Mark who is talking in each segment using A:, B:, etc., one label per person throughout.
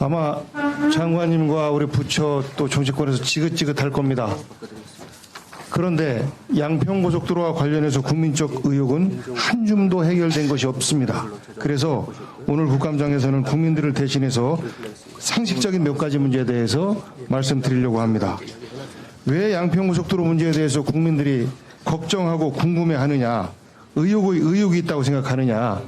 A: 아마 장관님과 우리 부처 또 정치권에서 지긋지긋할 겁니다. 그런데 양평고속도로와 관련해서 국민적 의혹은 한 줌도 해결된 것이 없습니다. 그래서 오늘 국감장에서는 국민들을 대신해서 상식적인 몇 가지 문제에 대해서 말씀드리려고 합니다. 왜 양평고속도로 문제에 대해서 국민들이 걱정하고 궁금해하느냐, 의혹이 있다고 생각하느냐,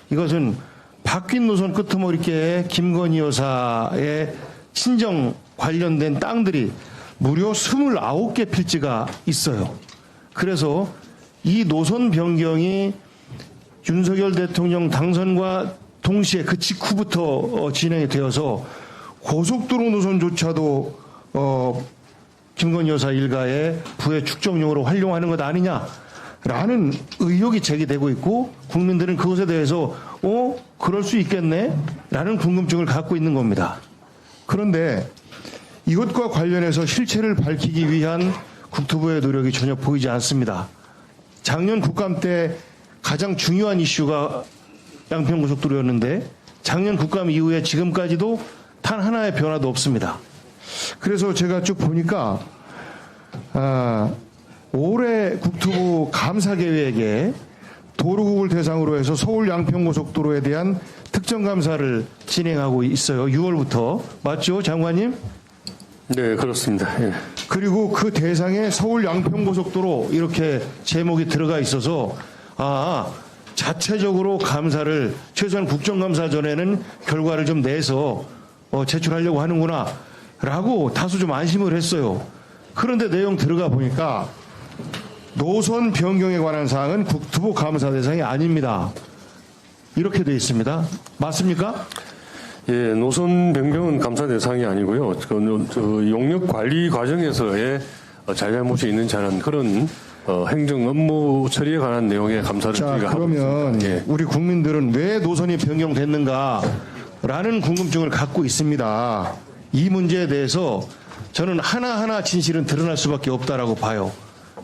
A: 이것은 바뀐 노선 끄트머리께 김건희 여사의 친정 관련된 땅들이 무려 29개 필지가 있어요. 그래서 이 노선 변경이 윤석열 대통령 당선과 동시에 그 직후부터 진행이 되어서 고속도로 노선조차도 김건희 여사 일가의 부의 축적용으로 활용하는 것 아니냐라는 의혹이 제기되고 있고, 국민들은 그것에 대해서 그럴 수 있겠네? 라는 궁금증을 갖고 있는 겁니다. 그런데 이것과 관련해서 실체를 밝히기 위한 국토부의 노력이 전혀 보이지 않습니다. 작년 국감 때 가장 중요한 이슈가 양평고속도로였는데 작년 국감 이후에 지금까지도 단 하나의 변화도 없습니다. 그래서 제가 쭉 보니까 올해 국토부 감사계획에 도로국을 대상으로 해서 서울 양평고속도로에 대한 특정 감사를 진행하고 있어요. 6월부터. 맞죠, 장관님?
B: 네, 그렇습니다. 예.
A: 그리고 그 대상에 서울 양평고속도로 이렇게 제목이 들어가 있어서 자체적으로 감사를 최소한 국정감사 전에는 결과를 좀 내서 제출하려고 하는구나 라고 다소 좀 안심을 했어요. 그런데 내용 들어가 보니까 노선 변경에 관한 사항은 국토부 감사 대상이 아닙니다. 이렇게 되어 있습니다. 맞습니까?
B: 예, 노선 변경은 감사 대상이 아니고요. 용역 관리 과정에서의 잘잘못이 있는 자는 그런 행정 업무 처리에 관한 내용의 감사를 저희가 하고 있습니다.
A: 그러면
B: 예.
A: 우리 국민들은 왜 노선이 변경됐는가라는 궁금증을 갖고 있습니다. 이 문제에 대해서 저는 하나하나 진실은 드러날 수밖에 없다라고 봐요.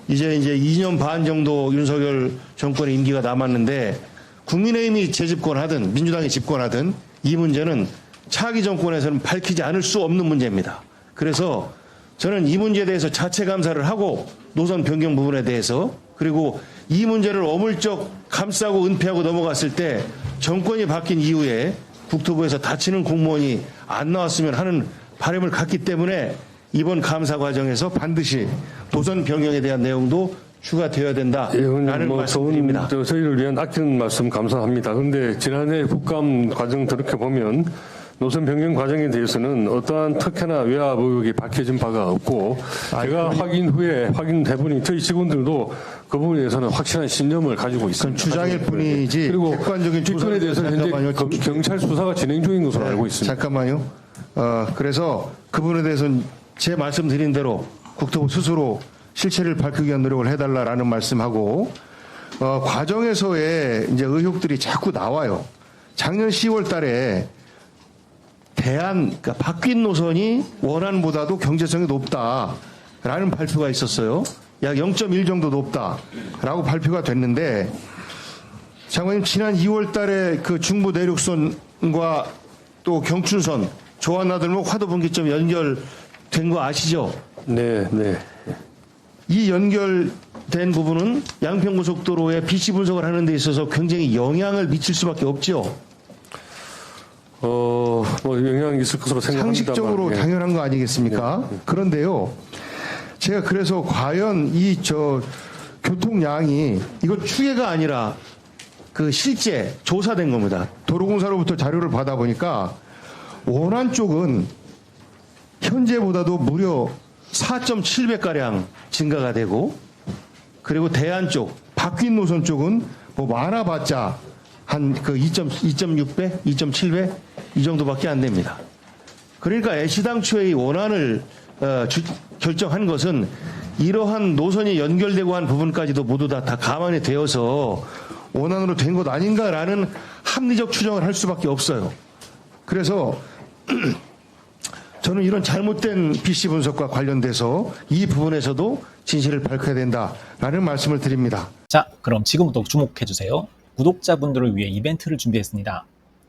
A: 이제 2년 반 정도 윤석열 정권의 임기가 남았는데 국민의힘이 재집권하든 민주당이 집권하든 이 문제는 차기 정권에서는 밝히지 않을 수 없는 문제입니다. 그래서 저는 이 문제에 대해서 자체 감사를 하고 노선 변경 부분에 대해서, 그리고 이 문제를 어물쩍 감싸고 은폐하고 넘어갔을 때 정권이 바뀐 이후에 국토부에서 다치는 공무원이 안 나왔으면 하는 바람을 갖기 때문에 이번 감사 과정에서 반드시 노선 변경에 대한 내용도 추가되어야 된다라는 말씀드립니다.
B: 저희를 위한 아끼는 말씀 감사합니다. 그런데 지난해 국감 과정 돌이켜보면 노선 변경 과정에 대해서는 어떠한 특혜나 외압 의혹이 밝혀진 바가 없고, 제가 확인 후에 확인해보니 저희 직원들도 그 부분에 대해서는 확실한 신념을 가지고 있습니다.
A: 주장일 뿐이지
B: 그리고
A: 객관적인
B: 뒷편에 대해서는 현재 경찰 수사가 진행 중인 것으로 알고 있습니다.
A: 잠깐만요. 그래서 그 부분에 대해서는 제 말씀드린 대로 국토부 스스로 실체를 밝히기 위한 노력을 해달라라는 말씀하고, 과정에서의 이제 의혹들이 자꾸 나와요. 작년 10월 달에 그러니까 바뀐 노선이 원안보다도 경제성이 높다라는 발표가 있었어요. 약 0.1 정도 높다라고 발표가 됐는데, 장관님 지난 2월 달에 그 중부 내륙선과 또 경춘선, 조한나들목 화도분기점 연결된 거 아시죠?
B: 네, 네.
A: 이 연결된 부분은 양평고속도로의 비시 분석을 하는 데 있어서 굉장히 영향을 미칠 수밖에 없죠.
B: 영향이 있을 것으로 생각합니다.
A: 상식적으로 당연한 거 아니겠습니까? 그런데요, 제가 그래서 과연 교통량이 이거 추계가 아니라 그 실제 조사된 겁니다. 도로공사로부터 자료를 받아보니까 원안 쪽은 현재보다도 무려 4.7배가량 증가가 되고, 그리고 대안 쪽, 바뀐 노선 쪽은 뭐 많아봤자 한 그 2.6배, 2.7배 이 정도밖에 안 됩니다. 그러니까 애시당초에 이 원안을 결정한 것은 이러한 노선이 연결되고 한 부분까지도 모두 다 감안이 되어서 원안으로 된 것 아닌가라는 합리적 추정을 할 수밖에 없어요. 그래서 저는 이런 잘못된 BC 분석과 관련돼서 이 부분에서도 진실을 밝혀야 된다라는 말씀을 드립니다.
C: 자, 그럼 지금부터 주목해주세요. 구독자분들을 위해 이벤트를 준비했습니다.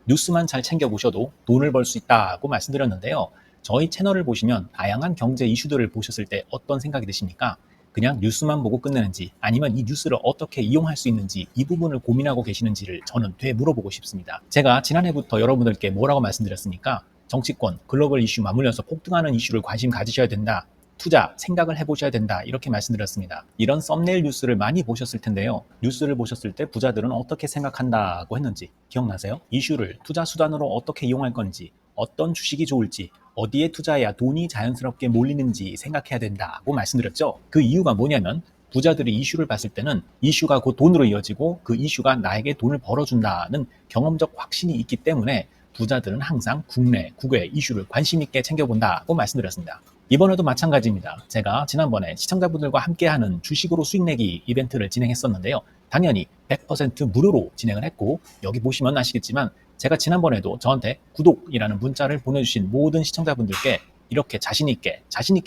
C: 뉴스만 잘 챙겨보셔도 돈을 벌 수 있다고 말씀드렸는데요. 저희 채널을 보시면 다양한 경제 이슈들을 보셨을 때 어떤 생각이 드십니까? 그냥 뉴스만 보고 끝내는지 아니면 이 뉴스를 어떻게 이용할 수 있는지 이 부분을 고민하고 계시는지를 저는 되물어보고 싶습니다. 제가 지난해부터 여러분들께 뭐라고 말씀드렸습니까? 정치권, 글로벌 이슈 맞물려서 폭등하는 이슈를 관심 가지셔야 된다. 투자, 생각을 해보셔야 된다. 이렇게 말씀드렸습니다. 이런 썸네일 뉴스를 많이 보셨을 텐데요. 뉴스를 보셨을 때 부자들은 어떻게 생각한다고 했는지 기억나세요? 이슈를 투자 수단으로 어떻게 이용할 건지, 어떤 주식이 좋을지, 어디에 투자해야 돈이 자연스럽게 몰리는지 생각해야 된다고 말씀드렸죠. 그 이유가 뭐냐면 부자들이 이슈를 봤을 때는 이슈가 곧 돈으로 이어지고 그 이슈가 나에게 돈을 벌어준다는 경험적 확신이 있기 때문에 부자들은 항상 국내, 국외 이슈를 관심 있게 챙겨본다고 말씀드렸습니다. 이번에도 마찬가지입니다. 제가 지난번에 시청자분들과 함께하는 주식으로 수익 내기 이벤트를 진행했었는데요. 당연히 100% 무료로 진행을 했고 여기 보시면 아시겠지만 제가 지난번에도 저한테 구독이라는 문자를 보내주신 모든 시청자분들께 이렇게 자신있게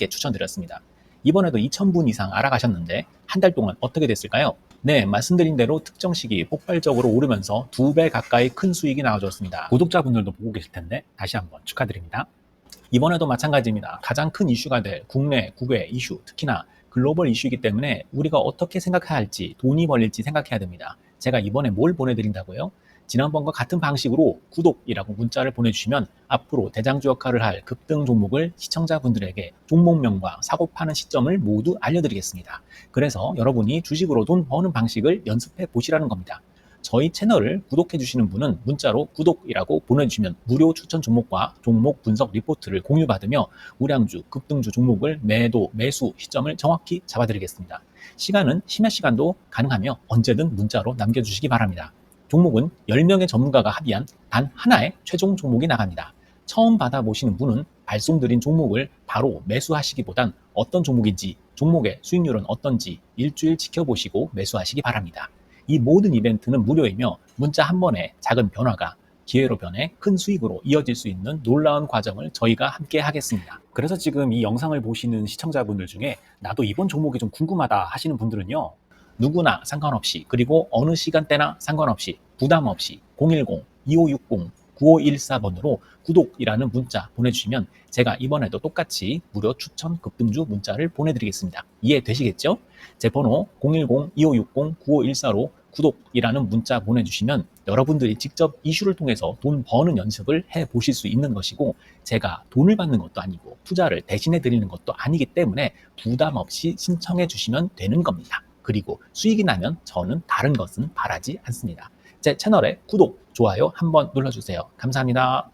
C: 추천드렸습니다. 이번에도 2,000분 이상 알아가셨는데 한 달 동안 어떻게 됐을까요? 네, 말씀드린 대로 특정 시기 폭발적으로 오르면서 2배 가까이 큰 수익이 나와줬습니다. 구독자분들도 보고 계실 텐데 다시 한번 축하드립니다. 이번에도 마찬가지입니다. 가장 큰 이슈가 될 국내, 국외 이슈, 특히나 글로벌 이슈이기 때문에 우리가 어떻게 생각해야 할지, 돈이 벌릴지 생각해야 됩니다. 제가 이번에 뭘 보내드린다고요? 지난번과 같은 방식으로 구독이라고 문자를 보내주시면 앞으로 대장주 역할을 할 급등 종목을 시청자분들에게 종목명과 사고 파는 시점을 모두 알려드리겠습니다. 그래서 여러분이 주식으로 돈 버는 방식을 연습해 보시라는 겁니다. 저희 채널을 구독해 주시는 분은 문자로 구독이라고 보내주시면 무료 추천 종목과 종목 분석 리포트를 공유받으며 우량주, 급등주 종목을 매도, 매수 시점을 정확히 잡아드리겠습니다. 시간은 심야 시간도 가능하며 언제든 문자로 남겨주시기 바랍니다. 종목은 10명의 전문가가 합의한 단 하나의 최종 종목이 나갑니다. 처음 받아보시는 분은 발송드린 종목을 바로 매수하시기보단 어떤 종목인지, 종목의 수익률은 어떤지 일주일 지켜보시고 매수하시기 바랍니다. 이 모든 이벤트는 무료이며 문자 한 번에 작은 변화가 기회로 변해 큰 수익으로 이어질 수 있는 놀라운 과정을 저희가 함께 하겠습니다. 그래서 지금 이 영상을 보시는 시청자분들 중에 나도 이번 종목이 좀 궁금하다 하시는 분들은요. 누구나 상관없이 그리고 어느 시간대나 상관없이 부담 없이 010-2560-9514번으로 구독이라는 문자 보내주시면 제가 이번에도 똑같이 무료 추천 급등주 문자를 보내드리겠습니다. 이해되시겠죠? 제 번호 010-2560-9514로 구독이라는 문자 보내주시면 여러분들이 직접 이슈를 통해서 돈 버는 연습을 해보실 수 있는 것이고 제가 돈을 받는 것도 아니고 투자를 대신해 드리는 것도 아니기 때문에 부담 없이 신청해 주시면 되는 겁니다. 그리고 수익이 나면 저는 다른 것은 바라지 않습니다. 제 채널에 구독, 좋아요 한번 눌러주세요. 감사합니다.